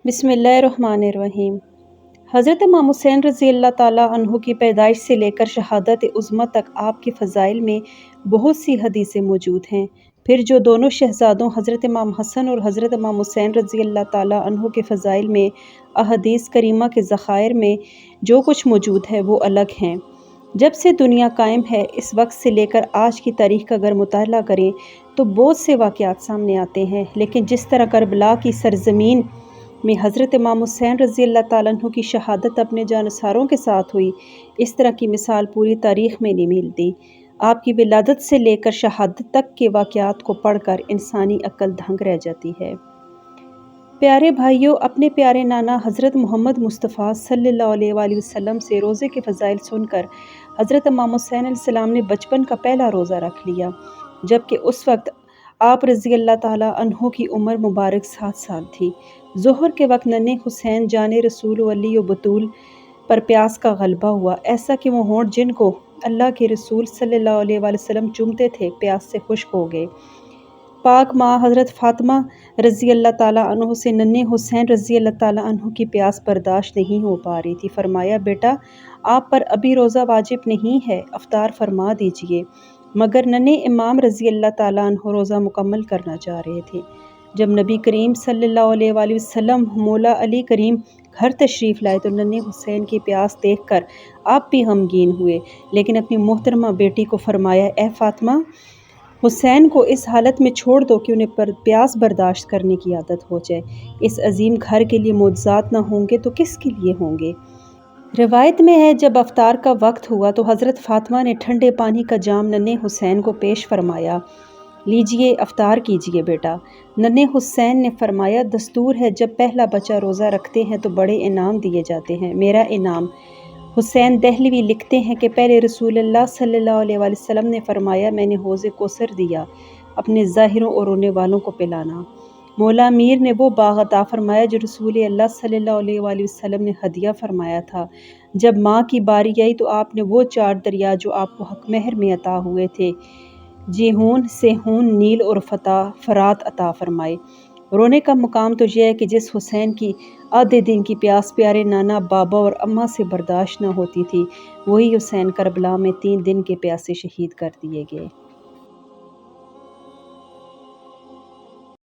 बिस्मिल्लाहिर्रहमानिर्रहीम। हज़रत इमाम हुसैन रज़ी अल्लाह ताला अन्हु की पैदाइश से लेकर शहादत उज़्मा तक आपके फ़ज़ाइल में बहुत सी हदीसें मौजूद हैं। फिर जो दोनों शहज़ादों हज़रत इमाम हसन और हज़रत इमाम हुसैन रज़ी अल्लाह ताला अन्हु के फ़ज़ाइल में अहदीस करीमा के ज़खायर में जो कुछ मौजूद है वो अलग हैं। जब से दुनिया कायम है इस वक्त से लेकर आज की तारीख़ का अगर मुताला करें तो बहुत से वाक़यात सामने आते हैं, लेकिन जिस तरह करबला की सरज़मीन में हज़रत इमाम हुसैन रज़ी अल्लाह ताला अन्हु की शहादत अपने जानसारों के साथ हुई, इस तरह की मिसाल पूरी तारीख़ में नहीं मिलती। आपकी विलादत से लेकर शहादत तक के वाक़यात को पढ़कर इंसानी अक्ल दंग रह जाती है। प्यारे भाइयों, अपने प्यारे नाना हज़रत मोहम्मद मुस्तफ़ा सल्लल्लाहु अलैहि वसल्लम से रोज़े के फ़ज़ाइल सुनकर हज़रत इमाम हुसैन अलैहिस्सलाम ने बचपन का पहला रोज़ा रख लिया, जबकि उस वक्त आप रज़ी अल्लाह ताला अन्हु की उम्र मुबारक 7 साल थी। ज़ोहर के वक्त नन्हे हुसैन जाने रसूल वली व बतूल पर प्यास का गलबा हुआ, ऐसा कि वो होंठ जिनको अल्लाह के रसूल सल्लल्लाहु अलैहि वसल्लम चूमते थे प्यास से खुश्क हो गए। पाक माँ हज़रत फ़ातिमा रज़ी अल्लाह ताला अन्हु से नन्हे हुसैन रज़ी अल्लाह ताला अन्हु की प्यास बर्दाश्त नहीं हो पा रही थी। फरमाया, बेटा आप पर अभी रोज़ा वाजिब नहीं है, अफ्तार फरमा दीजिए। मगर नन्हे इमाम रज़ी अल्लाह ताला अन्हु रोज़ा मुकम्मल करना चाह रहे थे। जब नबी करीम सल्लल्लाहु अलैहि वसल्लम मौला अली करीम घर तशरीफ़ लाए तो नन्हे हुसैन की प्यास देखकर आप भी गमगीन हुए, लेकिन अपनी मोहतरमा बेटी को फरमाया, ए फ़ातिमा, हुसैन को इस हालत में छोड़ दो कि उन्हें प्यास बर्दाश्त करने की आदत हो जाए। इस अजीम घर के लिए मोजज़ात न होंगे तो किसके लिए होंगे। रिवायत में है, जब अफ्तार का वक्त हुआ तो हज़रत फ़ातिमा ने ठंडे पानी का जाम नन्हे हुसैन को पेश फरमाया, लीजिए अफ्तार कीजिए बेटा। नन्हे हुसैन ने फरमाया, दस्तूर है जब पहला बच्चा रोज़ा रखते हैं तो बड़े इनाम दिए जाते हैं, मेरा इनाम। हुसैन दहलवी लिखते हैं कि पहले रसूलुल्लाह सल्लल्लाहु अलैहि वसल्लम ने फरमाया, मैंने हौज़े कौसर दिया, अपने ज़ाहिरों और रोने वालों को पिलाना। मौला मीर ने वो बाग अता फरमाया जो रसूल अल्लाह सल्लल्लाहु अलैहि वसल्लम ने हदिया फरमाया था। जब माँ की बारी आई तो आपने वो 4 दरिया जो आपको हक महर में अता हुए थे, जीहून, सेहून, नील और फरात अता फरमाए। रोने का मुकाम तो यह है कि जिस हुसैन की आधे दिन की प्यास प्यारे नाना, बाबा और अम्मा से बर्दाश्त न होती थी, वही हुसैन करबला में 3 दिन के प्यासे शहीद कर दिए गए।